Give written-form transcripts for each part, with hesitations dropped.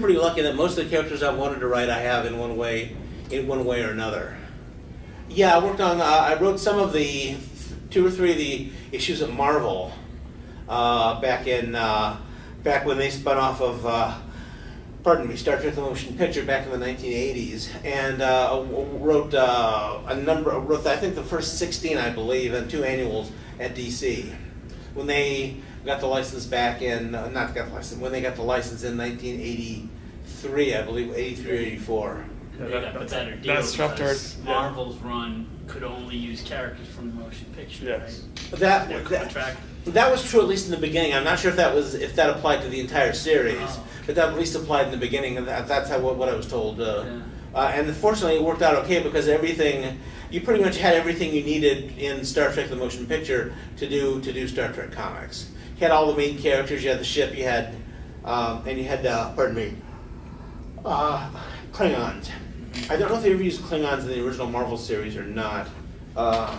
pretty lucky that most of the characters I wanted to write I have in one way or another. Yeah, I worked on. I wrote some of the 2 or 3 of the issues of Marvel back when they spun off of Star Trek: The Motion Picture back in the 1980s, and wrote a number. Wrote I think the first 16, I believe, and 2 annuals at DC when they got the license back in not got the license when they got the license in 1983, I believe, 83 or 84. They got the better deal because Marvel's run could only use characters from the motion picture. Yes. Right? That was true at least in the beginning. I'm not sure if that applied to the entire series, but that at least applied in the beginning, and that's what I was told. And fortunately, it worked out okay because you pretty much had everything you needed in Star Trek: The Motion Picture to do Star Trek comics. You had all the main characters. You had the ship. You had Klingons. I don't know if they ever used Klingons in the original Marvel series or not. I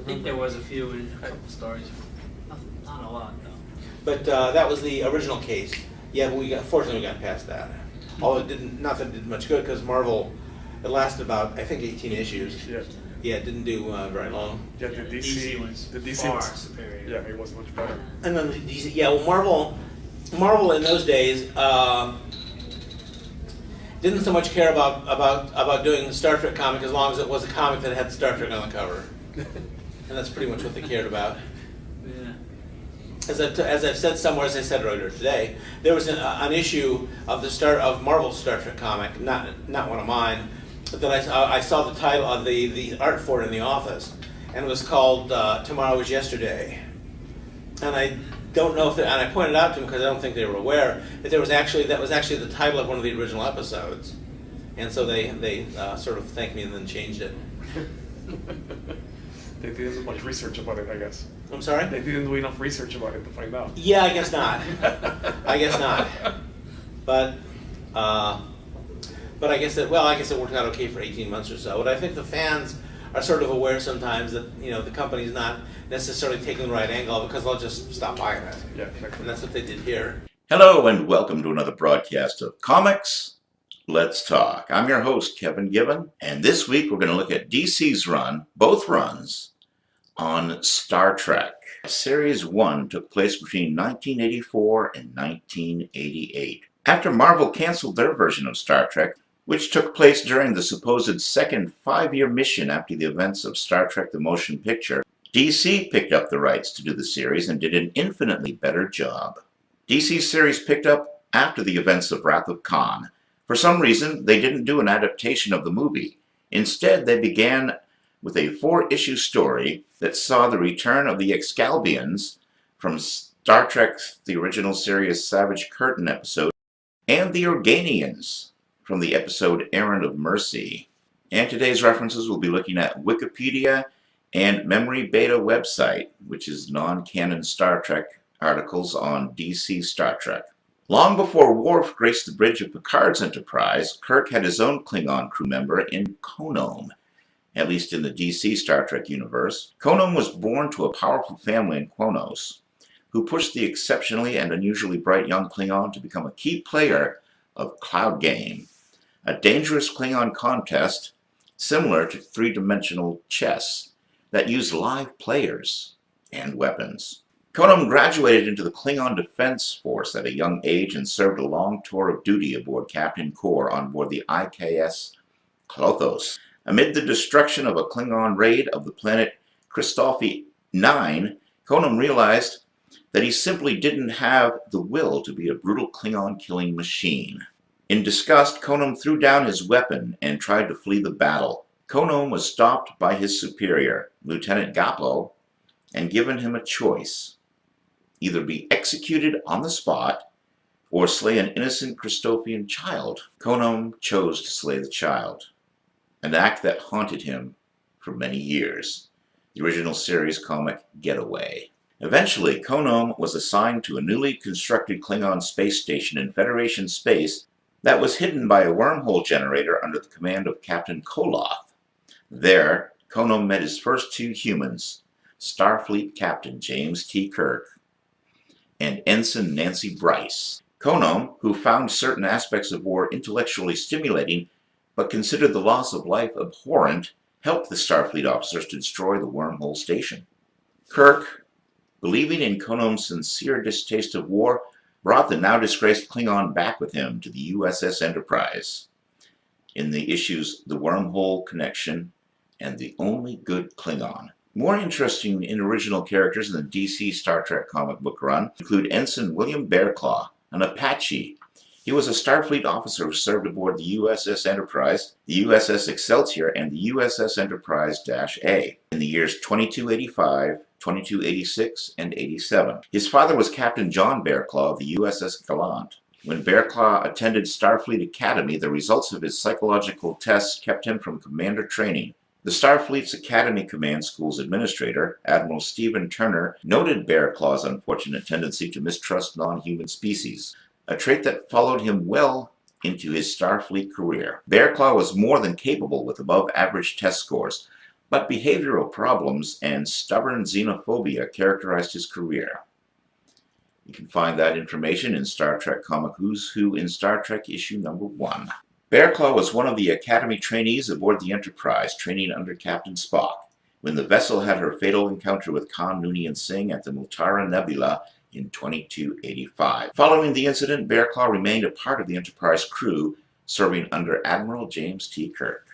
think there was a few in a couple stories. Not a lot, though. But that was the original case. Yeah, but fortunately we got past that. Although not that it did much good because Marvel, it lasted about, I think, 18 issues. Yeah. Yeah, it didn't do very long. Yeah, the DC was far superior. Yeah, it was much better. And then the DC, yeah, well, Marvel in those days didn't so much care about doing the Star Trek comic as long as it was a comic that had Star Trek on the cover, and that's pretty much what they cared about. Yeah. As I've said somewhere, as I said earlier today, there was an issue of Marvel's Star Trek comic, not one of mine, that I saw the title of the art for it in the office, and it was called "Tomorrow Is Yesterday," and I don't know and I pointed out to them because I don't think they were aware that that was actually the title of one of the original episodes, and so they sort of thanked me and then changed it. They didn't do much research about it, I guess. I'm sorry? They didn't do enough research about it to find out. Yeah, I guess not. But I guess it worked out okay for 18 months or so. But I think the fans are sort of aware sometimes that the company's not necessarily taking the right angle because they'll just stop buying it. Yeah, exactly. And that's what they did here. Hello and welcome to another broadcast of Comics Let's Talk. I'm your host, Kevin Given, and this week we're going to look at DC's run, both runs, on Star Trek. Series 1 took place between 1984 and 1988. After Marvel canceled their version of Star Trek, which took place during the supposed second 5-year mission after the events of Star Trek: The Motion Picture, DC picked up the rights to do the series and did an infinitely better job. DC's series picked up after the events of Wrath of Khan. For some reason, they didn't do an adaptation of the movie. Instead, they began with a 4-issue story that saw the return of the Excalbians from Star Trek: The Original Series Savage Curtain episode and the Organians from the episode Errand of Mercy. And today's references will be looking at Wikipedia and Memory Beta website, which is non-canon Star Trek articles on DC Star Trek. Long before Worf graced the bridge of Picard's Enterprise, Kirk had his own Klingon crew member in Konum, at least in the DC Star Trek universe. Konum was born to a powerful family in Kronos, who pushed the exceptionally and unusually bright young Klingon to become a key player of Cloud Game, a dangerous Klingon contest similar to three-dimensional chess that used live players and weapons. Konum graduated into the Klingon Defense Force at a young age and served a long tour of duty aboard Captain Kor on board the IKS Klothos. Amid the destruction of a Klingon raid of the planet Christofi 9, Konum realized that he simply didn't have the will to be a brutal Klingon-killing machine. In disgust, Konum threw down his weapon and tried to flee the battle. Konum was stopped by his superior, Lieutenant Gaplo, and given him a choice: either be executed on the spot or slay an innocent Christofian child. Konum chose to slay the child, an act that haunted him for many years. The original series comic Getaway. Eventually, Konum was assigned to a newly constructed Klingon space station in Federation space that was hidden by a wormhole generator under the command of Captain Koloth. There, Konum met his first 2 humans, Starfleet Captain James T. Kirk and Ensign Nancy Bryce. Konom, who found certain aspects of war intellectually stimulating but considered the loss of life abhorrent, helped the Starfleet officers to destroy the wormhole station. Kirk, believing in Konom's sincere distaste of war, brought the now disgraced Klingon back with him to the USS Enterprise in the issues The Wormhole Connection and The Only Good Klingon. More interesting in original characters in the DC Star Trek comic book run include Ensign William Bearclaw, an Apache. He was a Starfleet officer who served aboard the USS Enterprise, the USS Excelsior, and the USS Enterprise-A in the years 2285, 2286, and 87. His father was Captain John Bearclaw of the USS Gallant. When Bearclaw attended Starfleet Academy, the results of his psychological tests kept him from commander training. The Starfleet's Academy Command School's administrator, Admiral Stephen Turner, noted Bearclaw's unfortunate tendency to mistrust non-human species, a trait that followed him well into his Starfleet career. Bearclaw was more than capable with above-average test scores, but behavioral problems and stubborn xenophobia characterized his career. You can find that information in Star Trek comic Who's Who in Star Trek issue number 1. Bearclaw was one of the Academy trainees aboard the Enterprise, training under Captain Spock, when the vessel had her fatal encounter with Khan Noonien Singh at the Mutara Nebula in 2285. Following the incident, Bearclaw remained a part of the Enterprise crew, serving under Admiral James T. Kirk.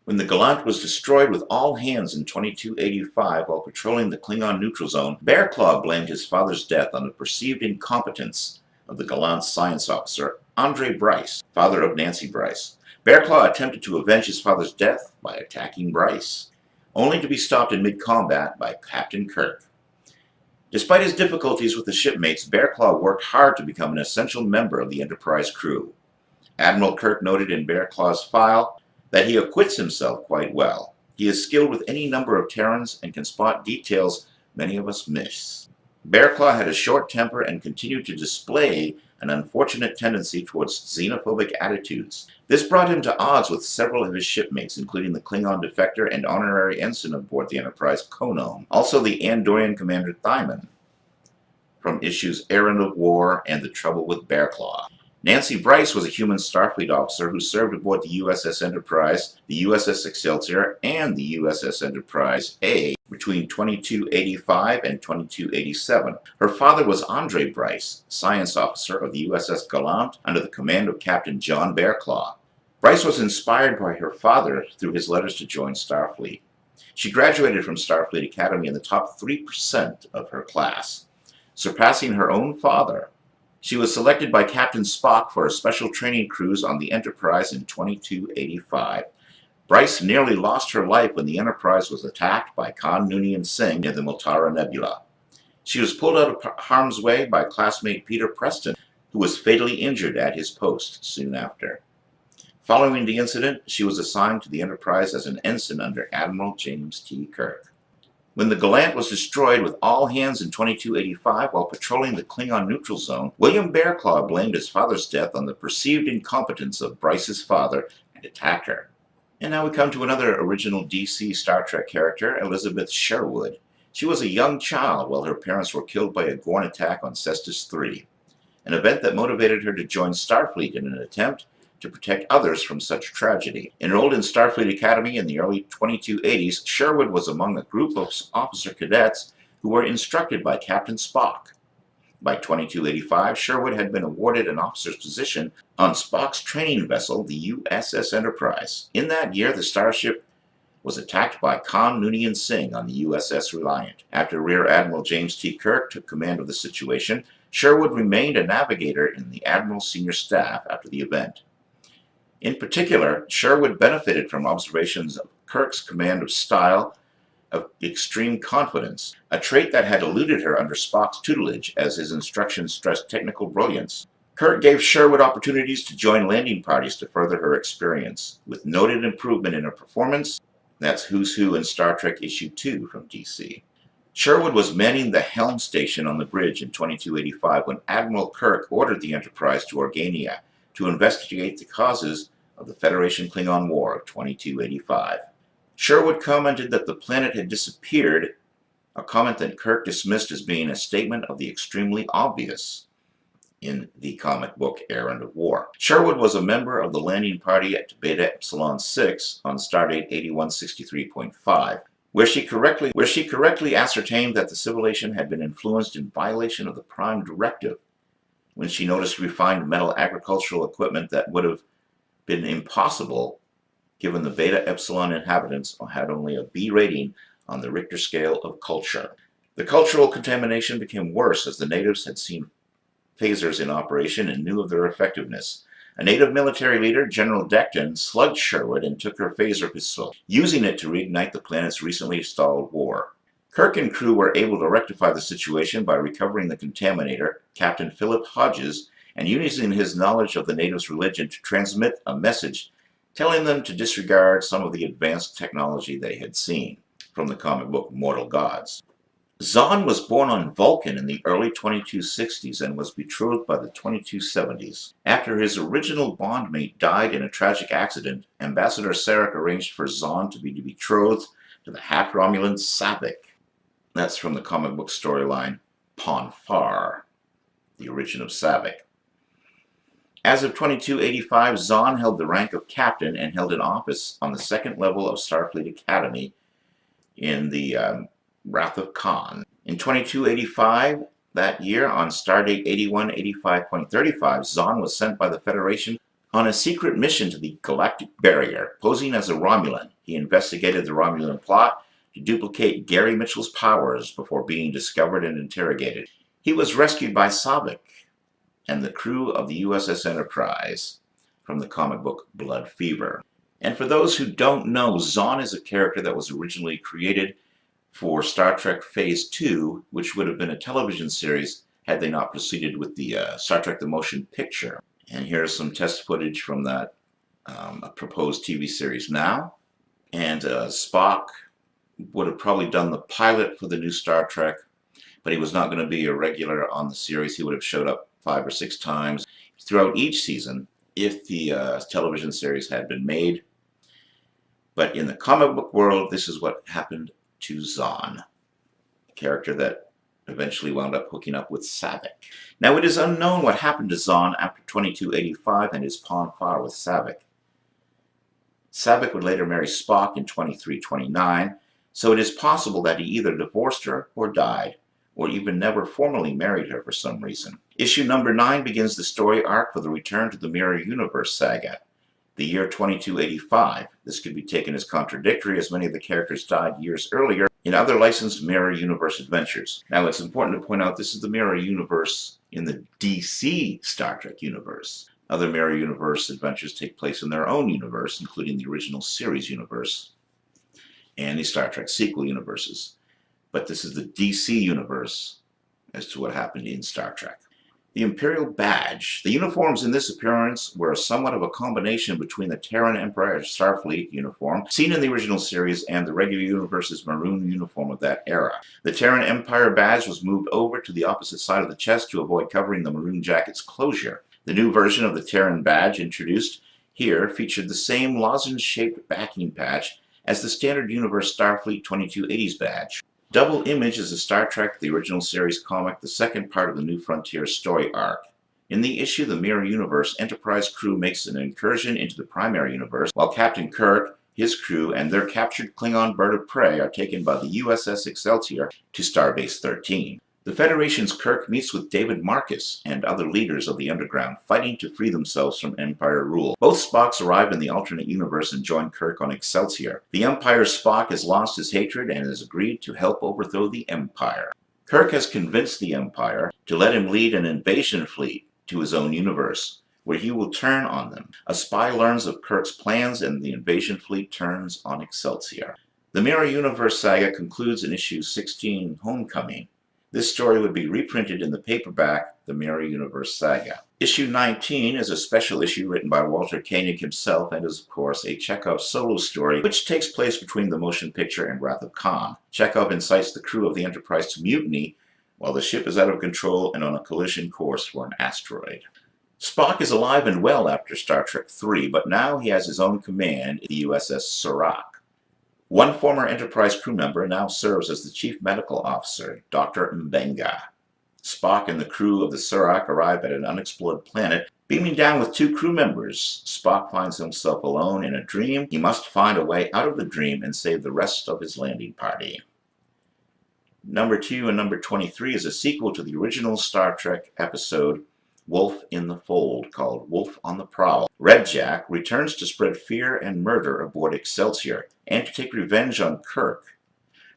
When the Gallant was destroyed with all hands in 2285 while patrolling the Klingon neutral zone, Bearclaw blamed his father's death on the perceived incompetence of the Gallant's science officer, Andre Bryce, father of Nancy Bryce. Bearclaw attempted to avenge his father's death by attacking Bryce, only to be stopped in mid-combat by Captain Kirk. Despite his difficulties with the shipmates, Bearclaw worked hard to become an essential member of the Enterprise crew. Admiral Kirk noted in Bearclaw's file that he acquits himself quite well. He is skilled with any number of Terrans and can spot details many of us miss. Bearclaw had a short temper and continued to display an unfortunate tendency towards xenophobic attitudes. This brought him to odds with several of his shipmates, including the Klingon defector and honorary ensign aboard the Enterprise, Konom, also the Andorian commander Thyman, from issues Errand of War and The Trouble with Bearclaw. Nancy Bryce was a human Starfleet officer who served aboard the USS Enterprise, the USS Excelsior, and the USS Enterprise-A between 2285 and 2287. Her father was Andre Bryce, science officer of the USS Gallant under the command of Captain John Bearclaw. Bryce was inspired by her father through his letters to join Starfleet. She graduated from Starfleet Academy in the top 3% of her class, surpassing her own father. She was selected by Captain Spock for a special training cruise on the Enterprise in 2285. Bryce nearly lost her life when the Enterprise was attacked by Khan Noonien Singh near the Mutara Nebula. She was pulled out of harm's way by classmate Peter Preston, who was fatally injured at his post soon after. Following the incident, she was assigned to the Enterprise as an ensign under Admiral James T. Kirk. When the Gallant was destroyed with all hands in 2285 while patrolling the Klingon neutral zone, William Bearclaw blamed his father's death on the perceived incompetence of Bryce's father and attacked her. And now we come to another original DC Star Trek character, Elizabeth Sherwood. She was a young child while her parents were killed by a Gorn attack on Cestus III, an event that motivated her to join Starfleet in an attempt to protect others from such tragedy. Enrolled in Starfleet Academy in the early 2280s, Sherwood was among a group of officer cadets who were instructed by Captain Spock. By 2285, Sherwood had been awarded an officer's position on Spock's training vessel, the USS Enterprise. In that year, the starship was attacked by Khan Noonien Singh on the USS Reliant. After Rear Admiral James T. Kirk took command of the situation, Sherwood remained a navigator in the Admiral's senior staff after the event. In particular, Sherwood benefited from observations of Kirk's command of style, of extreme confidence, a trait that had eluded her under Spock's tutelage as his instructions stressed technical brilliance. Kirk gave Sherwood opportunities to join landing parties to further her experience, with noted improvement in her performance. That's Who's Who in Star Trek Issue 2 from DC. Sherwood was manning the helm station on the bridge in 2285 when Admiral Kirk ordered the Enterprise to Organia to investigate the causes of the Federation-Klingon War of 2285. Sherwood commented that the planet had disappeared, a comment that Kirk dismissed as being a statement of the extremely obvious. in the comic book Errand of War. Sherwood was a member of the landing party at Beta Epsilon 6 on Stardate 8163.5, where she correctly ascertained that the civilization had been influenced in violation of the Prime Directive when she noticed refined metal agricultural equipment that would have been impossible given the Beta Epsilon inhabitants had only a B rating on the Richter scale of culture. The cultural contamination became worse as the natives had seen phasers in operation and knew of their effectiveness. A native military leader, General Decton, slugged Sherwood and took her phaser pistol, using it to reignite the planet's recently stalled war. Kirk and crew were able to rectify the situation by recovering the contaminator, Captain Philip Hodges, and using his knowledge of the natives' religion to transmit a message telling them to disregard some of the advanced technology they had seen from the comic book Mortal Gods. Zahn was born on Vulcan in the early 2260s and was betrothed by the 2270s. After his original bondmate died in a tragic accident, Ambassador Sarek arranged for Zahn to be betrothed to the half-Romulan Saavik. That's from the comic book storyline Pon farr, the origin of Saavik. As of 2285, Zahn held the rank of captain and held an office on the second level of Starfleet Academy in the Wrath of Khan. In 2285, that year, on Stardate 8185.35, Zahn was sent by the Federation on a secret mission to the Galactic Barrier. Posing as a Romulan, he investigated the Romulan plot to duplicate Gary Mitchell's powers before being discovered and interrogated. He was rescued by Saavik and the crew of the USS Enterprise from the comic book Blood Fever. And for those who don't know, Zahn is a character that was originally created for Star Trek Phase 2, which would have been a television series had they not proceeded with the Star Trek The Motion Picture. And here's some test footage from that proposed TV series now. And Spock would have probably done the pilot for the new Star Trek, but he was not going to be a regular on the series. He would have showed up 5 or 6 times throughout each season if the television series had been made. But in the comic book world, this is what happened to Zahn, a character that eventually wound up hooking up with Saavik. Now, it is unknown what happened to Zahn after 2285 and his Pon farr with Saavik. Saavik would later marry Spock in 2329, so it is possible that he either divorced her or died, or even never formally married her for some reason. Issue number 9 begins the story arc for the Return to the Mirror Universe saga. The year 2285. This could be taken as contradictory, as many of the characters died years earlier in other licensed Mirror Universe adventures. Now, it's important to point out this is the Mirror Universe in the DC Star Trek universe. Other Mirror Universe adventures take place in their own universe, including the original series universe and the Star Trek sequel universes. But this is the DC universe as to what happened in Star Trek. The Imperial Badge. The uniforms in this appearance were somewhat of a combination between the Terran Empire Starfleet uniform seen in the original series and the regular universe's maroon uniform of that era. The Terran Empire badge was moved over to the opposite side of the chest to avoid covering the maroon jacket's closure. The new version of the Terran badge introduced here featured the same lozenge-shaped backing patch as the standard universe Starfleet 2280's badge. Double Image is a Star Trek The Original Series comic, the second part of the New Frontier story arc. In the issue, the Mirror Universe Enterprise crew makes an incursion into the primary universe, while Captain Kirk, his crew, and their captured Klingon bird of prey are taken by the USS Excelsior to Starbase 13. The Federation's Kirk meets with David Marcus and other leaders of the Underground, fighting to free themselves from Empire rule. Both Spocks arrive in the alternate universe and join Kirk on Excelsior. The Empire's Spock has lost his hatred and has agreed to help overthrow the Empire. Kirk has convinced the Empire to let him lead an invasion fleet to his own universe, where he will turn on them. A spy learns of Kirk's plans and the invasion fleet turns on Excelsior. The Mirror Universe saga concludes in issue 16, Homecoming. This story would be reprinted in the paperback, The Mirror Universe Saga. Issue 19 is a special issue written by Walter Koenig himself and is, of course, a Chekhov solo story which takes place between the motion picture and Wrath of Khan. Chekhov incites the crew of the Enterprise to mutiny while the ship is out of control and on a collision course for an asteroid. Spock is alive and well after Star Trek III, but now he has his own command, the USS Serac. One former Enterprise crew member now serves as the Chief Medical Officer, Dr. Mbenga. Spock and the crew of the Surak arrive at an unexplored planet. Beaming down with 2 crew members, Spock finds himself alone in a dream. He must find a way out of the dream and save the rest of his landing party. Number 2 and number 23 is a sequel to the original Star Trek episode Wolf in the Fold, called Wolf on the Prowl. Red Jack returns to spread fear and murder aboard Excelsior and to take revenge on Kirk.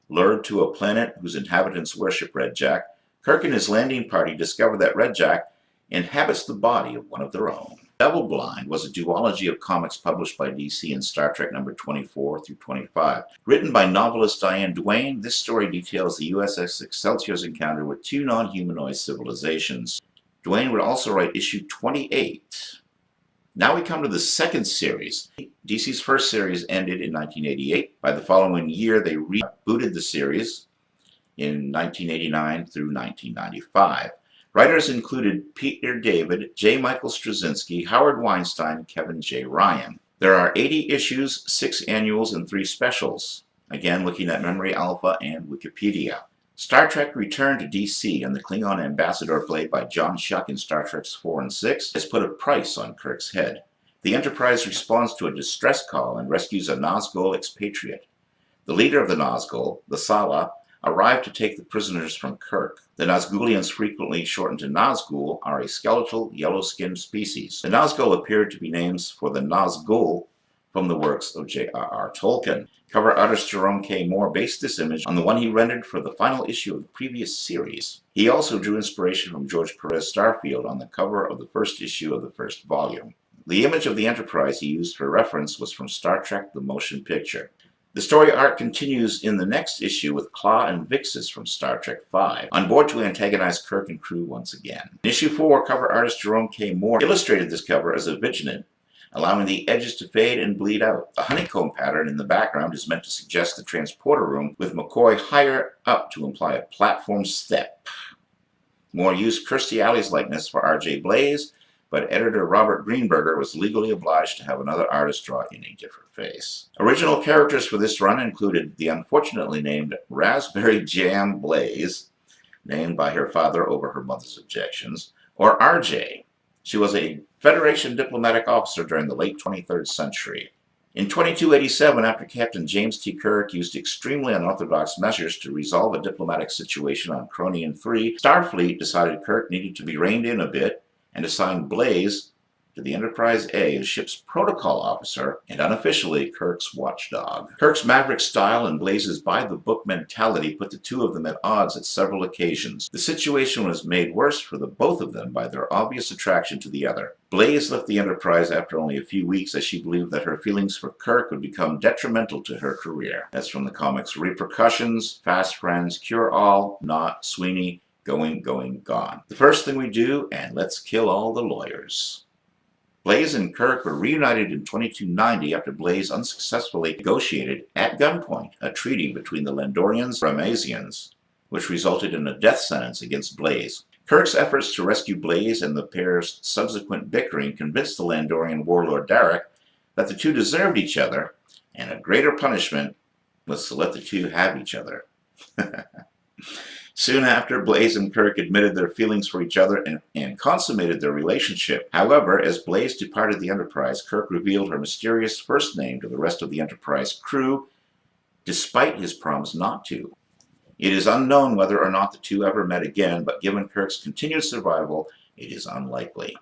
Lured to a planet whose inhabitants worship Red Jack, Kirk and his landing party discover that Red Jack inhabits the body of one of their own. Double Blind was a duology of comics published by DC in Star Trek number 24 through 25. Written by novelist Diane Duane, this story details the USS Excelsior's encounter with 2 non-humanoid civilizations. Duane would also write issue 28. Now we come to the second series. DC's first series ended in 1988. By the following year, they rebooted the series in 1989 through 1995. Writers included Peter David, J. Michael Straczynski, Howard Weinstein, and Kevin J. Ryan. There are 80 issues, 6 annuals, and 3 specials. Again, looking at Memory Alpha and Wikipedia. Star Trek returned to DC, and the Klingon ambassador played by John Schuck in Star Trek 4 and 6 has put a price on Kirk's head. The Enterprise responds to a distress call and rescues a Nazgul expatriate. The leader of the Nazgul, the Sala, arrive to take the prisoners from Kirk. The Nazgulians, frequently shortened to Nazgul, are a skeletal, yellow-skinned species. The Nazgul appeared to be names for the Nazgul from the works of J.R.R. Tolkien. Cover artist Jerome K. Moore based this image on the one he rendered for the final issue of the previous series. He also drew inspiration from George Perez Starfield on the cover of the first issue of the first volume. The image of the Enterprise he used for reference was from Star Trek: The Motion Picture. The story arc continues in the next issue with Claw and Vixis from Star Trek V, on board to antagonize Kirk and crew once again. In issue 4, cover artist Jerome K. Moore illustrated this cover as a vignette, allowing the edges to fade and bleed out. The honeycomb pattern in the background is meant to suggest the transporter room, with McCoy higher up to imply a platform step. Moore used Kirstie Alley's likeness for R.J. Blaze, but editor Robert Greenberger was legally obliged to have another artist draw in a different face. Original characters for this run included the unfortunately named Raspberry Jam Blaze, named by her father over her mother's objections, or RJ. She was a Federation diplomatic officer during the late 23rd century. In 2287, after Captain James T. Kirk used extremely unorthodox measures to resolve a diplomatic situation on Cronian 3, Starfleet decided Kirk needed to be reined in a bit and assigned Blaze to the Enterprise A as ship's protocol officer and unofficially Kirk's watchdog. Kirk's maverick style and Blaze's by-the-book mentality put the two of them at odds at several occasions. The situation was made worse for the both of them by their obvious attraction to the other. Blaze left the Enterprise after only a few weeks as she believed that her feelings for Kirk would become detrimental to her career. That's from the comics Repercussions, Fast Friends, Cure All, Not, Sweeney, Going, Gone. The first thing we do, and let's kill all the lawyers. Blaze and Kirk were reunited in 2290 after Blaze unsuccessfully negotiated, at gunpoint, a treaty between the Landorians and Ramazians, which resulted in a death sentence against Blaze. Kirk's efforts to rescue Blaze and the pair's subsequent bickering convinced the Landorian warlord Derek that the two deserved each other, and a greater punishment was to let the two have each other. Soon after, Blaze and Kirk admitted their feelings for each other and consummated their relationship. However, as Blaze departed the Enterprise, Kirk revealed her mysterious first name to the rest of the Enterprise crew, despite his promise not to. It is unknown whether or not the two ever met again, but given Kirk's continued survival, it is unlikely.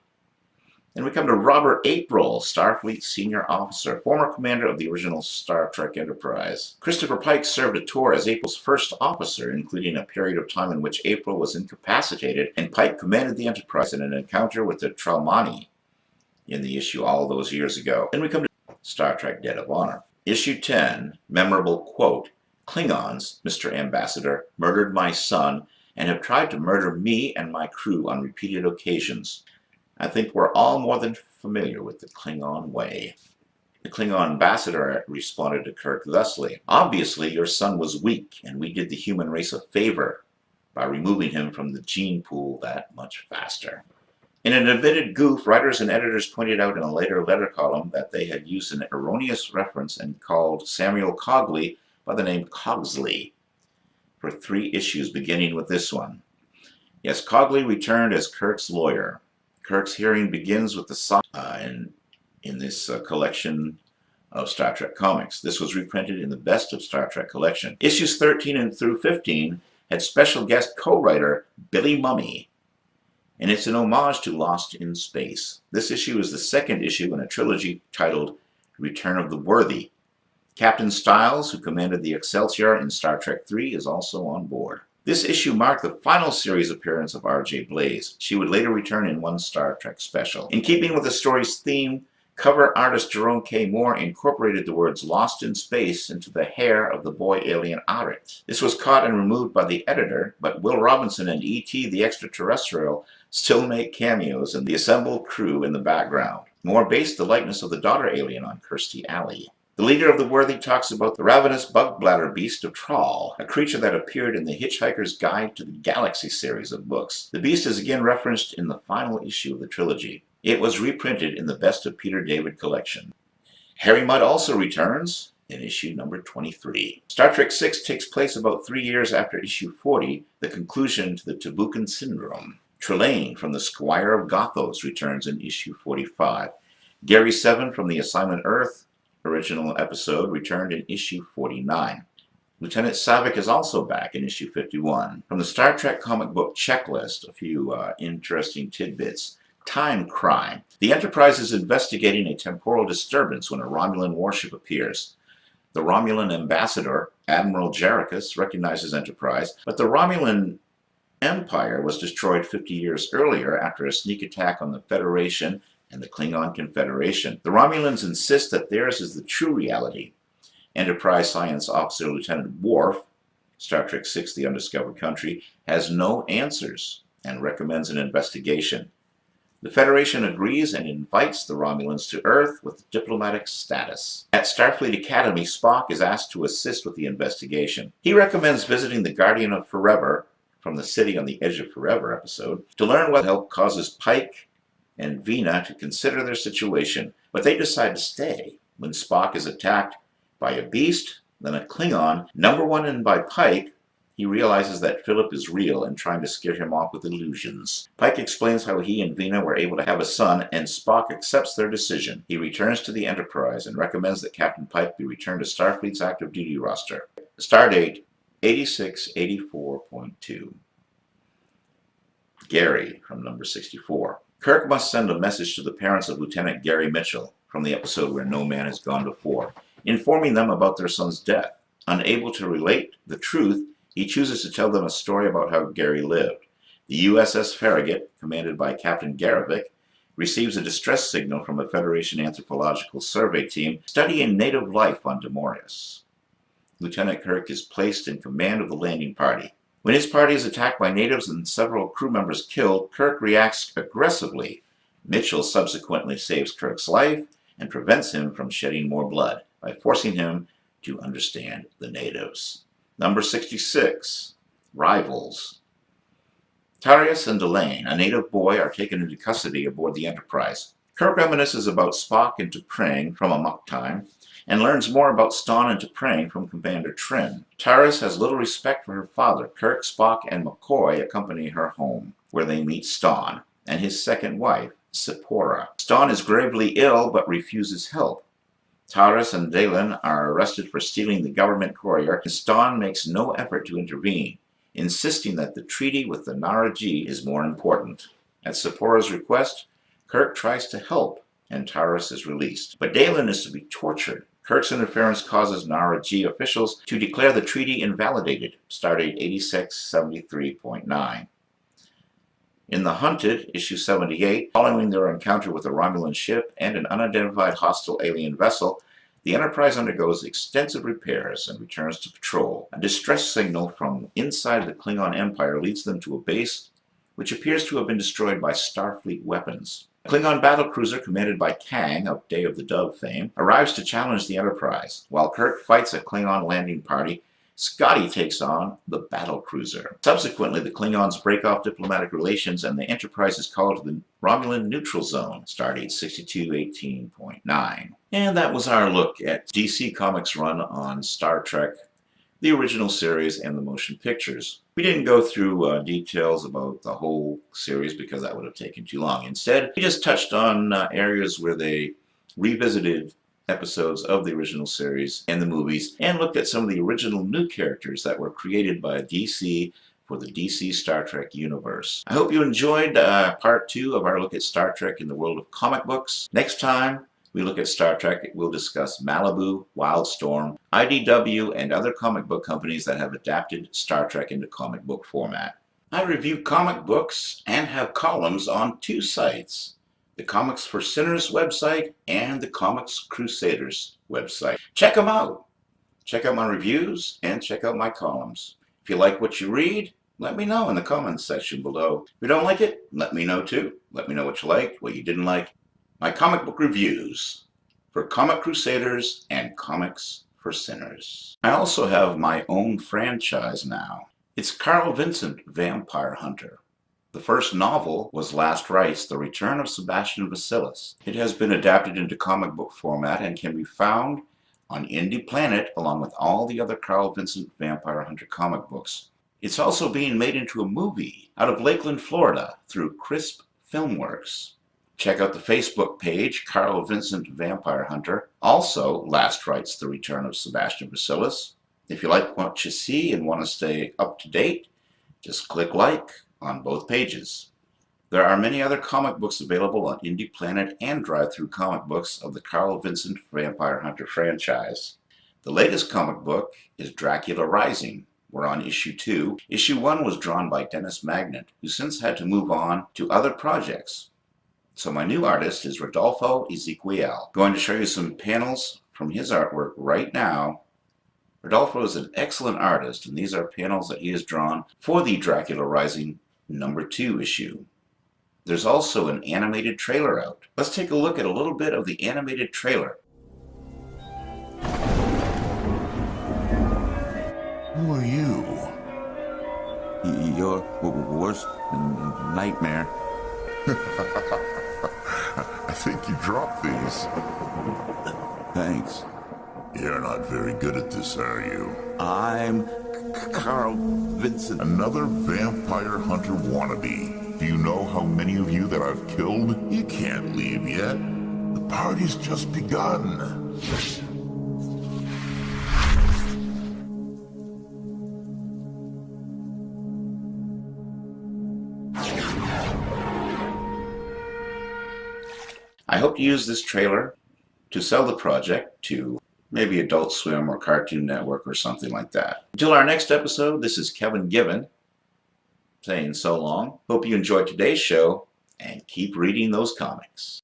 Then we come to Robert April, Starfleet Senior Officer, former commander of the original Star Trek Enterprise. Christopher Pike served a tour as April's first officer, including a period of time in which April was incapacitated, and Pike commanded the Enterprise in an encounter with the Traumani in the issue all those years ago. Then we come to Star Trek Dead of Honor. Issue 10, memorable quote, "Klingons, Mr. Ambassador, murdered my son and have tried to murder me and my crew on repeated occasions. I think we're all more than familiar with the Klingon way." The Klingon ambassador responded to Kirk thusly, "Obviously, your son was weak, and we did the human race a favor by removing him from the gene pool that much faster." In an admitted goof, writers and editors pointed out in a later letter column that they had used an erroneous reference and called Samuel Cogley by the name Cogsley for 3 issues beginning with this one. Yes, Cogley returned as Kirk's lawyer. Kirk's hearing begins with the in this collection of Star Trek comics. This was reprinted in the Best of Star Trek collection. Issues 13 and through 15 had special guest co-writer Billy Mumy, and it's an homage to Lost in Space. This issue is the second issue in a trilogy titled Return of the Worthy. Captain Styles, who commanded the Excelsior in Star Trek III, is also on board. This issue marked the final series appearance of R.J. Blaze. She would later return in one Star Trek special. In keeping with the story's theme, cover artist Jerome K. Moore incorporated the words "Lost in Space" into the hair of the boy alien Arit. This was caught and removed by the editor, but Will Robinson and E.T. the Extraterrestrial still make cameos in the assembled crew in the background. Moore based the likeness of the daughter alien on Kirstie Alley. The leader of the Worthy talks about the ravenous bug bladder beast of Traal, a creature that appeared in the Hitchhiker's Guide to the Galaxy series of books. The beast is again referenced in the final issue of the trilogy. It was reprinted in the Best of Peter David collection. Harry Mudd also returns in issue number 23. Star Trek VI takes place about 3 years after issue 40, the conclusion to the Tabukan Syndrome. Trelane from the Squire of Gothos returns in issue 45. Gary Seven from the Assignment Earth original episode returned in issue 49. Lieutenant Savick is also back in issue 51. From the Star Trek comic book checklist, a few interesting tidbits. Time crime. The Enterprise is investigating a temporal disturbance when a Romulan warship appears. The Romulan ambassador, Admiral Jaricus, recognizes Enterprise, but the Romulan Empire was destroyed 50 years earlier after a sneak attack on the Federation and the Klingon Confederation. The Romulans insist that theirs is the true reality. Enterprise Science Officer Lieutenant Worf, Star Trek VI: The Undiscovered Country, has no answers and recommends an investigation. The Federation agrees and invites the Romulans to Earth with diplomatic status. At Starfleet Academy, Spock is asked to assist with the investigation. He recommends visiting the Guardian of Forever, from the City on the Edge of Forever episode, to learn what help causes Pike and Vina to consider their situation, but they decide to stay when Spock is attacked by a beast, then a Klingon. Number one and by Pike, he realizes that Philip is real and trying to scare him off with illusions. Pike explains how he and Vina were able to have a son, and Spock accepts their decision. He returns to the Enterprise and recommends that Captain Pike be returned to Starfleet's active duty roster. Stardate 8684.2. Gary from number 64. Kirk must send a message to the parents of Lieutenant Gary Mitchell from the episode Where No Man Has Gone Before, informing them about their son's death. Unable to relate the truth, he chooses to tell them a story about how Gary lived. The USS Farragut, commanded by Captain Garavik, receives a distress signal from a Federation Anthropological Survey team studying native life on Demorius. Lieutenant Kirk is placed in command of the landing party. When his party is attacked by natives and several crew members killed, Kirk reacts aggressively. Mitchell subsequently saves Kirk's life and prevents him from shedding more blood by forcing him to understand the natives. Number 66. Rivals. Tarius and Delane, a native boy, are taken into custody aboard the Enterprise. Kirk reminisces about Spock and T'Pring from Amok Time, and learns more about Stonn and T'Pring from Commander Trin. Taris has little respect for her father. Kirk, Spock, and McCoy accompany her home, where they meet Stonn and his second wife, Sephora. Stonn is gravely ill but refuses help. Taris and Dalen are arrested for stealing the government courier, and Stonn makes no effort to intervene, insisting that the treaty with the Nara G is more important. At Sephora's request, Kirk tries to help, and Taris is released. But Dalen is to be tortured. Kirk's interference causes Nara G officials to declare the treaty invalidated, stardate 8673.9. In The Hunted, issue 78, following their encounter with a Romulan ship and an unidentified hostile alien vessel, the Enterprise undergoes extensive repairs and returns to patrol. A distress signal from inside the Klingon Empire leads them to a base which appears to have been destroyed by Starfleet weapons. A Klingon battlecruiser commanded by Kang, of Day of the Dove fame, arrives to challenge the Enterprise. While Kirk fights a Klingon landing party, Scotty takes on the battlecruiser. Subsequently, the Klingons break off diplomatic relations and the Enterprise is called to the Romulan neutral zone, stardate 6218.9. And that was our look at DC Comics run on Star Trek the original series and the motion pictures. We didn't go through details about the whole series because that would have taken too long. Instead, we just touched on areas where they revisited episodes of the original series and the movies and looked at some of the original new characters that were created by DC for the DC Star Trek universe. I hope you enjoyed part 2 of our look at Star Trek in the world of comic books. Next time we look at Star Trek, we'll discuss Malibu, Wildstorm, IDW, and other comic book companies that have adapted Star Trek into comic book format. I review comic books and have columns on 2 sites, the Comics for Sinners website and the Comics Crusaders website. Check them out. Check out my reviews and check out my columns. If you like what you read, let me know in the comments section below. If you don't like it, let me know too. Let me know what you liked, what you didn't like. My comic book reviews for Comic Crusaders and Comics for Sinners. I also have my own franchise now. It's Carl Vincent Vampire Hunter. The first novel was Last Rites, The Return of Sebastian Vasilis. It has been adapted into comic book format and can be found on Indie Planet along with all the other Carl Vincent Vampire Hunter comic books. It's also being made into a movie out of Lakeland, Florida through Crisp Filmworks. Check out the Facebook page, Carl Vincent Vampire Hunter. Also, Last Rites, The Return of Sebastian Vasilis. If you like what you see and want to stay up to date, just click like on both pages. There are many other comic books available on Indie Planet and Drive-Thru Comic Books of the Carl Vincent Vampire Hunter franchise. The latest comic book is Dracula Rising. We're on issue 2. Issue 1 was drawn by Dennis Magnant, who since had to move on to other projects. So my new artist is Rodolfo Ezequiel. Going to show you some panels from his artwork right now. Rodolfo is an excellent artist, and these are panels that he has drawn for the Dracula Rising #2 issue. There's also an animated trailer out. Let's take a look at a little bit of the animated trailer. Who are you? Your worst nightmare. I think you dropped these. Thanks. You're not very good at this, are you? I'm Carl Vincent. Another vampire hunter wannabe. Do you know how many of you that I've killed? You can't leave yet. The party's just begun. I hope to use this trailer to sell the project to maybe Adult Swim or Cartoon Network or something like that. Until our next episode, this is Kevin Given saying so long. Hope you enjoyed today's show and keep reading those comics.